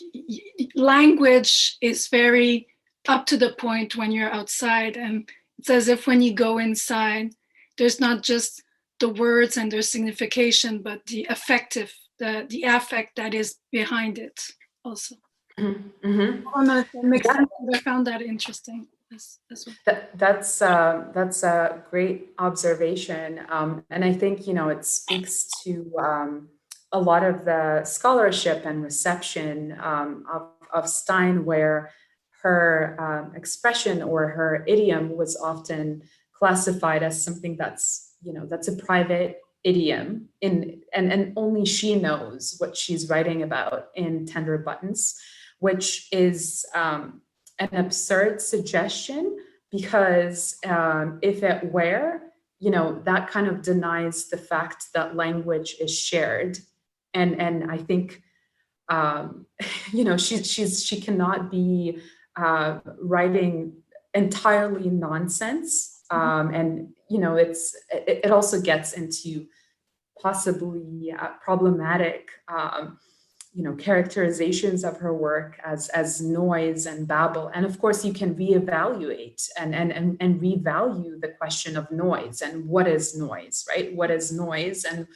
language is very up to the point when you're outside, and it's as if when you go inside, there's not just the words and their signification, but the affect that is behind it also. I don't know if that makes sense, but I found that interesting as well. That's a great observation, and I think, it speaks to a lot of the scholarship and reception of Stein, where her expression or her idiom was often classified as something that's a private idiom, and only she knows what she's writing about in Tender Buttons, which is an absurd suggestion, because if it were, that kind of denies the fact that language is shared. And I think, she cannot be writing entirely nonsense. And, it also gets into possibly problematic, characterizations of her work as noise and babble. And of course, you can reevaluate and revalue the question of noise, and what is noise, right? What is noise, and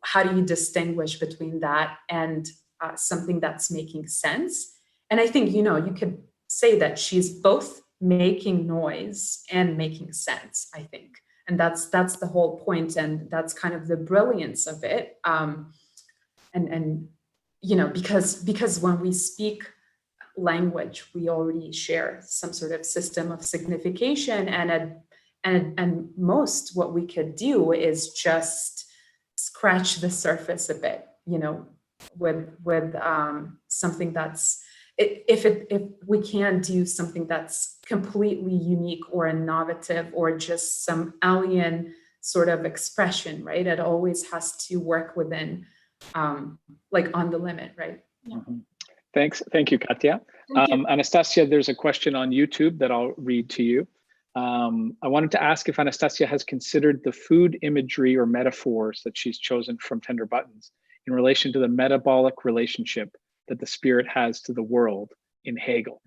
how do you distinguish between that and something that's making sense? And I think, you could say that she's both making noise and making sense, I think. And that's the whole point, and that's kind of the brilliance of it. Because when we speak language, we already share some sort of system of signification, and most what we could do is just scratch the surface a bit, with something that's, if we can do something that's completely unique or innovative, or just some alien sort of expression, right? It always has to work within, like, on the limit, right? Yeah. Thank you, Katja. Anastasiya, there's a question on YouTube that I'll read to you. I wanted to ask if Anastasiya has considered the food imagery or metaphors that she's chosen from Tender Buttons in relation to the metabolic relationship that the spirit has to the world in Hegel.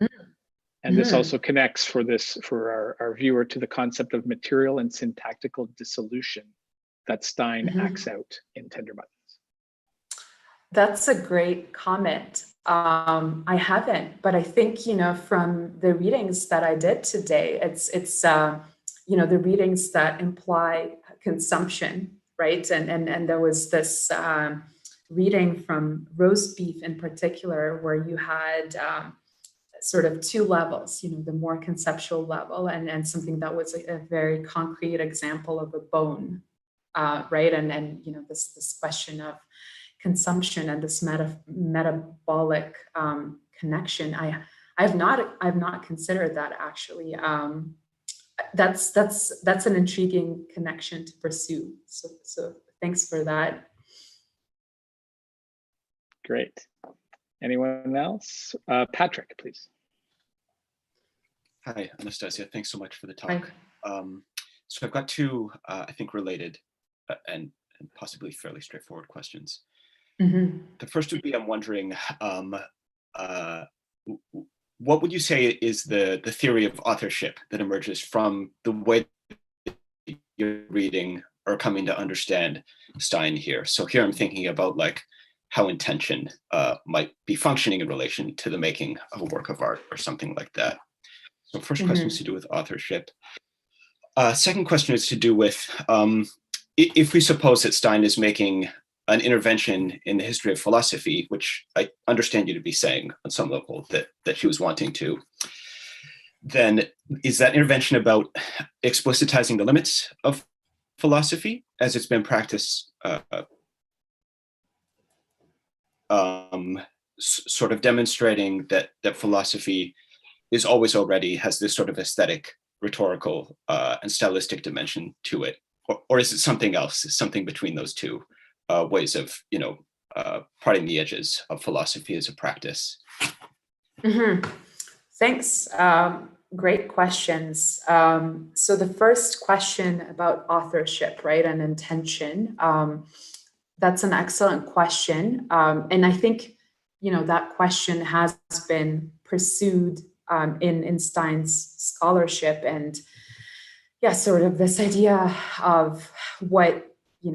And this also connects for our viewer to the concept of material and syntactical dissolution that Stein acts out in Tender Buttons. That's a great comment. I haven't, but I think, from the readings that I did today, it's the readings that imply consumption right? And there was this reading from Roast Beef in particular, where you had sort of two levels, the more conceptual level and something that was a very concrete example of a bone, right? And this question of consumption and this metabolic connection. I've not considered that actually. That's an intriguing connection to pursue. So thanks for that. Great. Anyone else? Patrick, please. Hi, Anastasiya. Thanks so much for the talk. So I've got two, I think, related and possibly fairly straightforward questions. Mm-hmm. The first would be, I'm wondering, what would you say is the theory of authorship that emerges from the way you're reading or coming to understand Stein here? So here I'm thinking about like how intention might be functioning in relation to the making of a work of art or something like that. So first question is to do with authorship. Second question is to do with, if we suppose that Stein is making an intervention in the history of philosophy, which I understand you to be saying on some level that she was wanting to, then is that intervention about explicitizing the limits of philosophy as it's been practiced, sort of demonstrating that philosophy is always already has this sort of aesthetic, rhetorical, and stylistic dimension to it? Or is it something else, something between those two ways of, parting the edges of philosophy as a practice? Mm-hmm. Thanks. Great questions. So the first question about authorship, right, and intention, that's an excellent question. And I think, that question has been pursued in Stein's scholarship, and sort of this idea of what,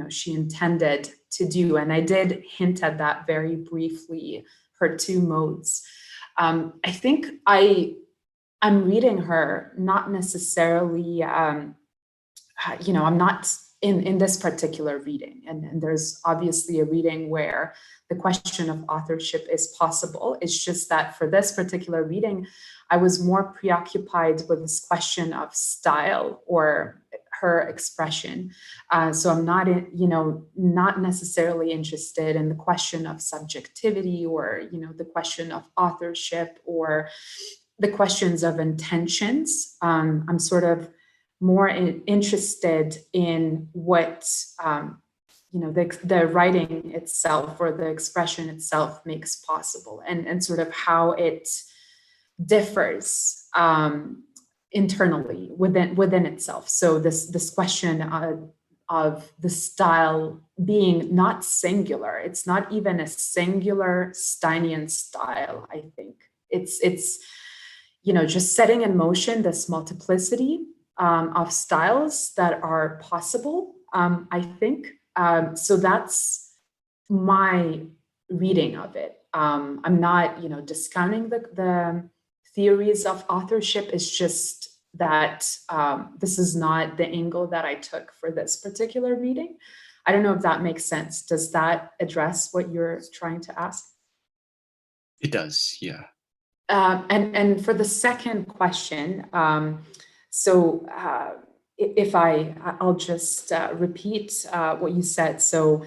she intended to do. And I did hint at that very briefly, her two modes. I think I'm reading her, not necessarily, I'm not in this particular reading. And there's obviously a reading where the question of authorship is possible. It's just that for this particular reading, I was more preoccupied with this question of style or her expression. So I'm not, not necessarily interested in the question of subjectivity or, the question of authorship or the questions of intentions. I'm sort of more interested in what, the writing itself or the expression itself makes possible, and sort of how it differs internally within itself. So this question of the style being not singular. It's not even a singular Steinian style. I think it's just setting in motion this multiplicity of styles that are possible. I think so. That's my reading of it. I'm not, discounting the theories of authorship. It's just that this is not the angle that I took for this particular reading. I don't know if that makes sense. Does that address what you're trying to ask? It does, yeah. And for the second question, so if I'll just repeat what you said. So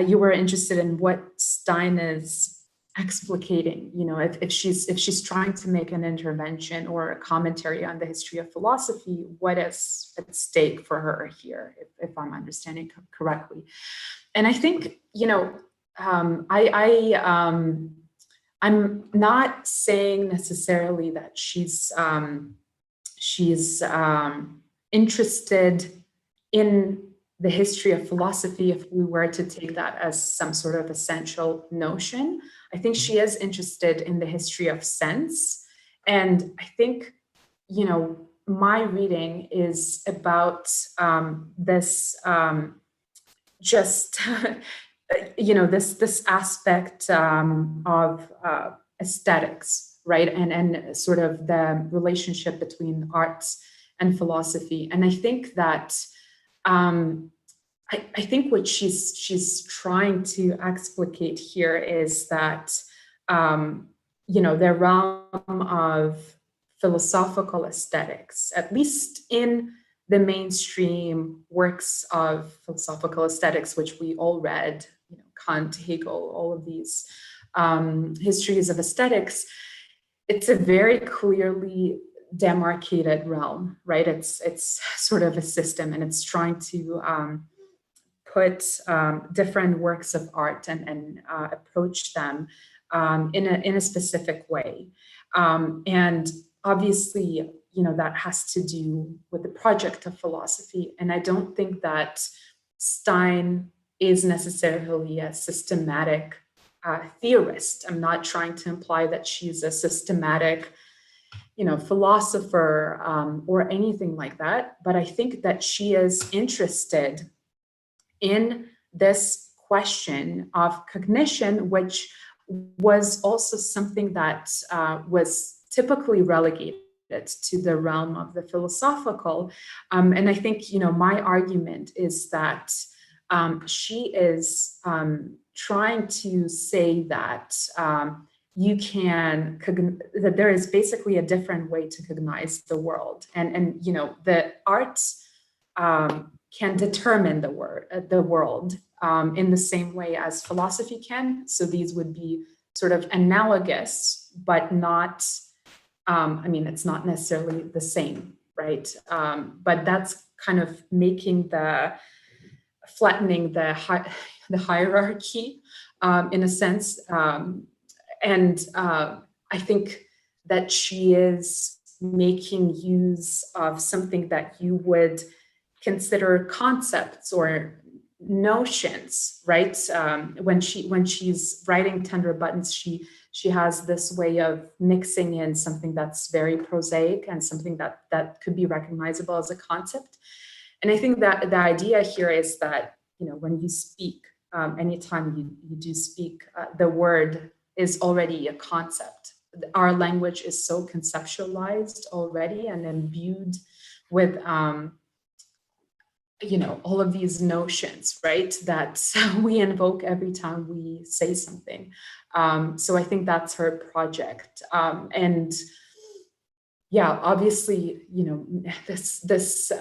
you were interested in what Stein is explicating, if she's trying to make an intervention or a commentary on the history of philosophy, what is at stake for her here, if I'm understanding correctly. And I think, I'm not saying necessarily that she's interested in the history of philosophy, if we were to take that as some sort of essential notion. I think she is interested in the history of sense. And I think, my reading is about this just, this aspect of aesthetics, right? And sort of the relationship between arts and philosophy. And I think that I think what she's trying to explicate here is that, the realm of philosophical aesthetics, at least in the mainstream works of philosophical aesthetics, which we all read, Kant, Hegel, all of these histories of aesthetics, it's a very clearly demarcated realm, right? It's sort of a system, and it's trying to put different works of art and approach them in a specific way. And obviously, that has to do with the project of philosophy. And I don't think that Stein is necessarily a systematic theorist. I'm not trying to imply that she's a systematic, philosopher or anything like that. But I think that she is interested in this question of cognition, which was also something that was typically relegated to the realm of the philosophical. And I think, my argument is that she is trying to say that that there is basically a different way to cognize the world. And the arts can determine the world in the same way as philosophy can. So these would be sort of analogous, but not, it's not necessarily the same, right? But that's kind of flattening the hierarchy in a sense. And I think that she is making use of something that you would consider concepts or notions, right? When she's writing Tender Buttons, she has this way of mixing in something that's very prosaic and something that could be recognizable as a concept. And I think that the idea here is that, when you speak, anytime you do speak, the word is already a concept. Our language is so conceptualized already and imbued with all of these notions, right, that we invoke every time we say something. So I think that's her project. And yeah, obviously, this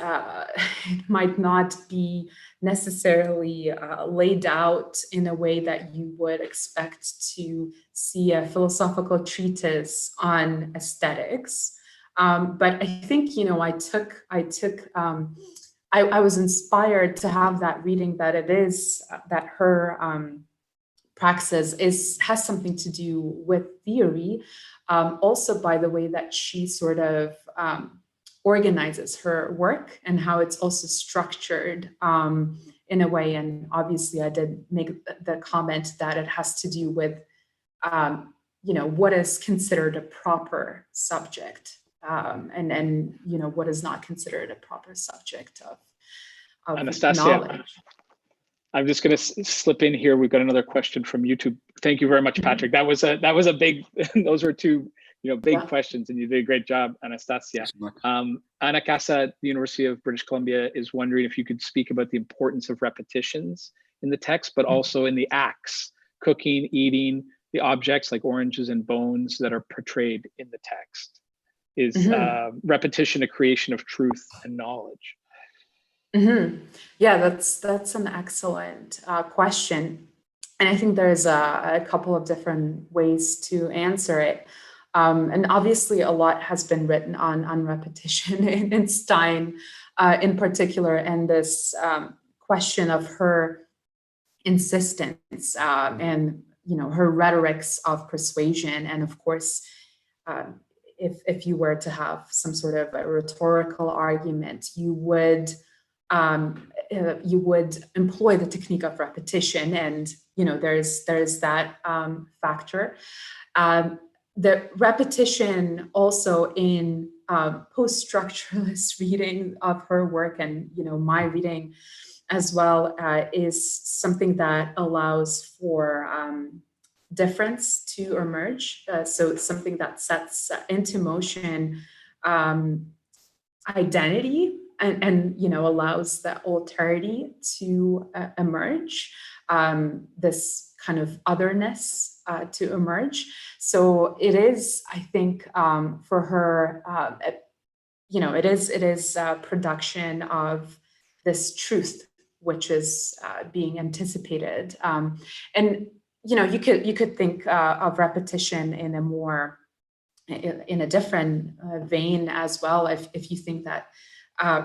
might not be necessarily laid out in a way that you would expect to see a philosophical treatise on aesthetics. But I think, I was inspired to have that reading that that her praxis has something to do with theory, also by the way that she sort of organizes her work and how it's also structured in a way. And obviously I did make the comment that it has to do with, what is considered a proper subject. And what is not considered a proper subject of Anastasiya, knowledge. I'm just going to slip in here. We've got another question from YouTube. Thank you very much, Patrick. That was a big. Those were two, big questions, and you did a great job, Anastasiya. Anna Casa at the University of British Columbia is wondering if you could speak about the importance of repetitions in the text, but also in the acts, cooking, eating, the objects like oranges and bones that are portrayed in the text. Is repetition a creation of truth and knowledge? Yeah, that's an excellent question. And I think there's a couple of different ways to answer it. And obviously a lot has been written on repetition in Stein in particular, and this question of her insistence and her rhetorics of persuasion. And of course, if you were to have some sort of a rhetorical argument, you would employ the technique of repetition, and there's that factor. The repetition also in post-structuralist reading of her work, and my reading as well, is something that allows for difference to emerge. So it's something that sets into motion identity and allows the alterity to emerge, this kind of otherness to emerge. So it is, I think, for her, it is a production of this truth, which is being anticipated. And you could think of repetition in a different vein as well. If you think that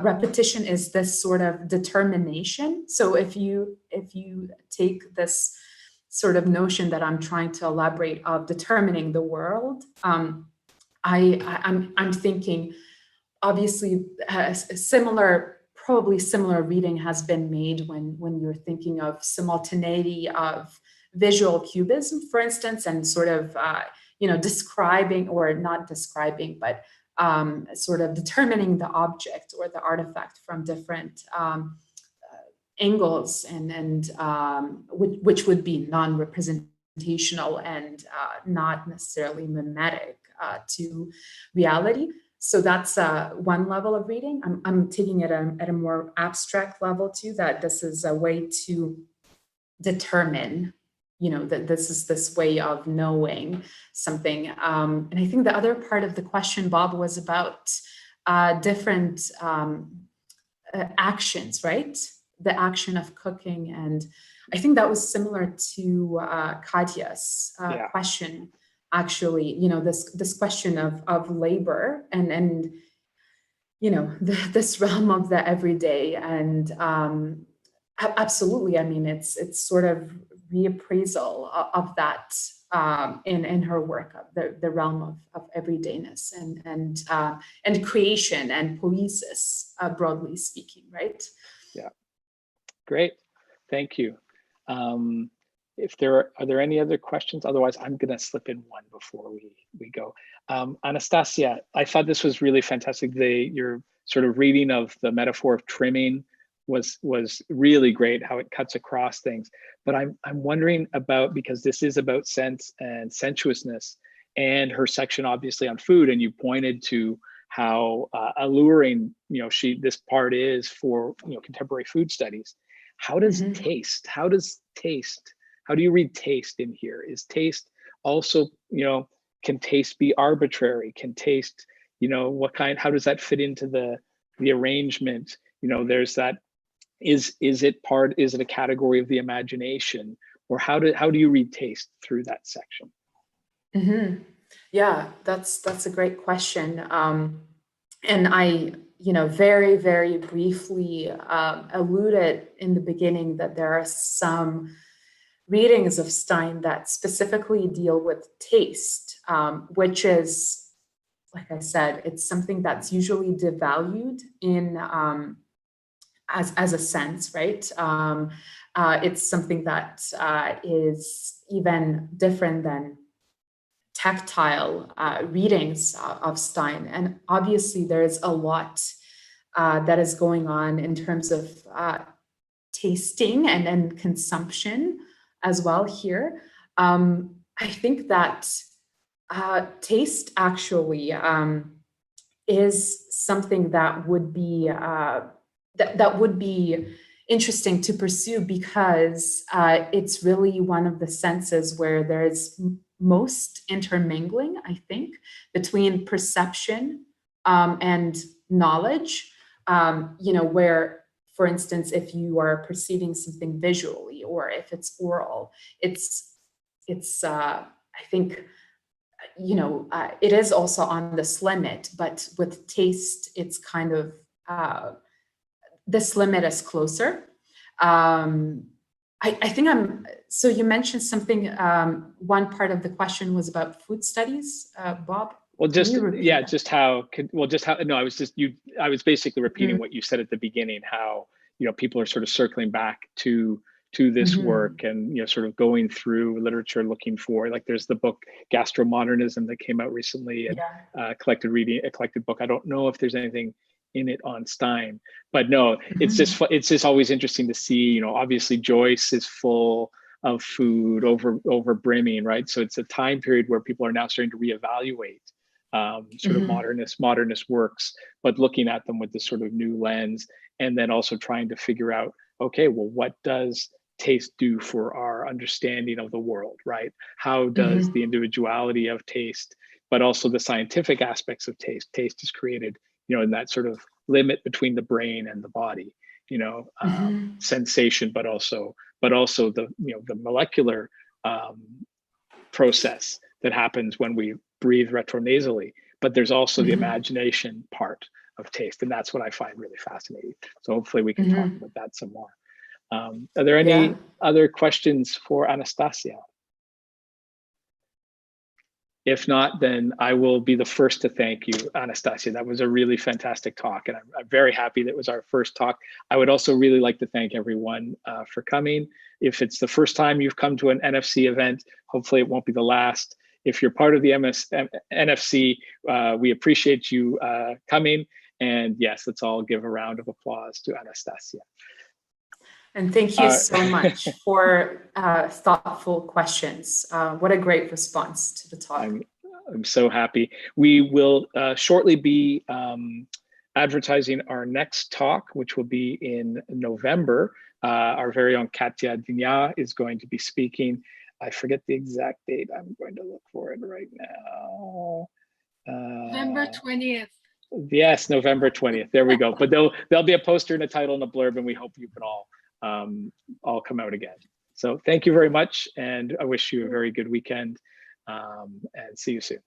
repetition is this sort of determination. So if you take this sort of notion that I'm trying to elaborate of determining the world, I'm thinking, obviously, probably similar reading has been made when you're thinking of simultaneity of visual cubism, for instance, and sort of describing, or not describing, but sort of determining the object or the artifact from different angles, and which would be non-representational and not necessarily mimetic to reality. So that's one level of reading. I'm taking it at a more abstract level too, that this is a way to determine, that this is this way of knowing something. And I think the other part of the question, Bob, was about different actions, right? The action of cooking. And I think that was similar to Katya's question, actually, this question of labor and this realm of the everyday. And absolutely, I mean, it's sort of reappraisal of that in her work, of the realm of everydayness and creation and poiesis, broadly speaking, right? Yeah, great, thank you. If are there any other questions? Otherwise, I'm going to slip in one before we go. Anastasiya, I thought this was really fantastic. Your sort of reading of the metaphor of trimming was really great, how it cuts across things. But I'm wondering about, because this is about sense and sensuousness, and her section obviously on food, and you pointed to how alluring this part is for contemporary food studies. How does taste? How do you read taste in here? Is taste also, can taste be arbitrary? Can taste, how does that fit into the arrangement? There's that, is it a category of the imagination? Or how do you read taste through that section? Yeah, that's a great question. And I, very, very briefly alluded in the beginning that there are some readings of Stein that specifically deal with taste, which is, like I said, it's something that's usually devalued in as a sense, right? It's something that is even different than tactile readings of Stein. And obviously there is a lot that is going on in terms of tasting and consumption as well here. I think that taste actually is something that would be that would be interesting to pursue, because it's really one of the senses where there's most intermingling, I think, between perception and knowledge. Where, for instance, if you are perceiving something visually, or if it's oral, it's I think, it is also on this limit, but with taste, it's kind of this limit is closer. I think so you mentioned something, one part of the question was about food studies, Bob. Well, I was basically repeating what you said at the beginning, how, people are sort of circling back to this work, and, sort of going through literature, looking for, like, there's the book Gastromodernism that came out recently, and a collected book. I don't know if there's anything in it on Stein, but no, it's just always interesting to see, obviously Joyce is full of food over brimming, right? So it's a time period where people are now starting to reevaluate sort of modernist works, but looking at them with this sort of new lens, and then also trying to figure out, okay, well, what does taste do for our understanding of the world, right? How does the individuality of taste, but also the scientific aspects of taste is created, in that sort of limit between the brain and the body, sensation, but also the, the molecular process that happens when we breathe retronasally. But there's also the imagination part of taste, and that's what I find really fascinating. So hopefully we can talk about that some more. Are there any other questions for Anastasiya? If not, then I will be the first to thank you, Anastasiya. That was a really fantastic talk, and I'm very happy that it was our first talk. I would also really like to thank everyone for coming. If it's the first time you've come to an NFC event, hopefully it won't be the last. If you're part of the NFC, we appreciate you coming. And yes, let's all give a round of applause to Anastasiya. And thank you so much for thoughtful questions. What a great response to the talk. I'm so happy. We will shortly be advertising our next talk, which will be in November. Our very own Katya Dinya is going to be speaking. I forget the exact date. I'm going to look for it right now. November 20th. Yes, November 20th. There we go. But there'll be a poster and a title and a blurb, and we hope you can all come out again. So thank you very much, and I wish you a very good weekend, and see you soon.